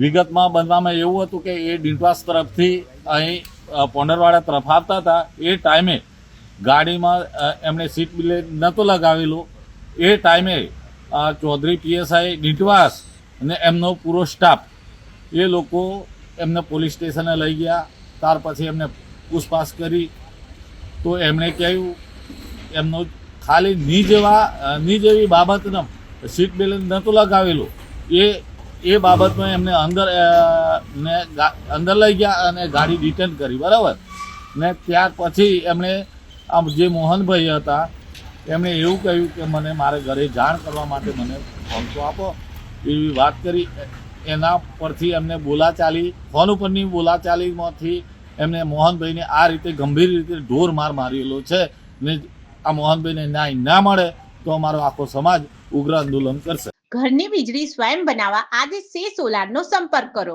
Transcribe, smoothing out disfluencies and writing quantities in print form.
વિગતમાં બનવામાં એવું હતું કે એ ડીંટવાસ તરફથી અહીં પોંડરવાડા તરફ આવતા હતા. એ ટાઈમે ગાડીમાં એમણે સીટ બેલ્ટ નહોતું લગાવેલું. એ ટાઈમે ચૌધરી પીએસઆઈ ડીંટવાસ અને એમનો પૂરો સ્ટાફ એ લોકો એમને પોલીસ સ્ટેશને લઈ ગયા. ત્યાર પછી એમને પૂછપાછ કરી તો એમણે કહ્યું એમનો ખાલી ની જેવી બાબતનો સીટ બેલ્ટ નહોતું લગાવેલું. એ બાબતમાં એમને અંદર લઈ ગયા અને ગાડી ડિટેન કરી, બરાબર. ને ત્યાર પછી એમણે આ જે મોહનભાઈ હતા એમણે એવું કહ્યું કે મને મારે ઘરે જાણ કરવા માટે મને ફોન તો આપો એવી વાત કરી. એના પરથી એમને બોલાચાલી, ફોન ઉપરની બોલાચાલીમાંથી એમને મોહનભાઈને આ રીતે ગંભીર રીતે ઢોર માર મારેલો છે. ને આ મોહનભાઈને ન્યાય ના મળે તો અમારો આખો સમાજ ઉગ્ર આંદોલન કરશે. ઘરની વીજળી સ્વયં બનાવવા આજે સે સોલારનો સંપર્ક કરો.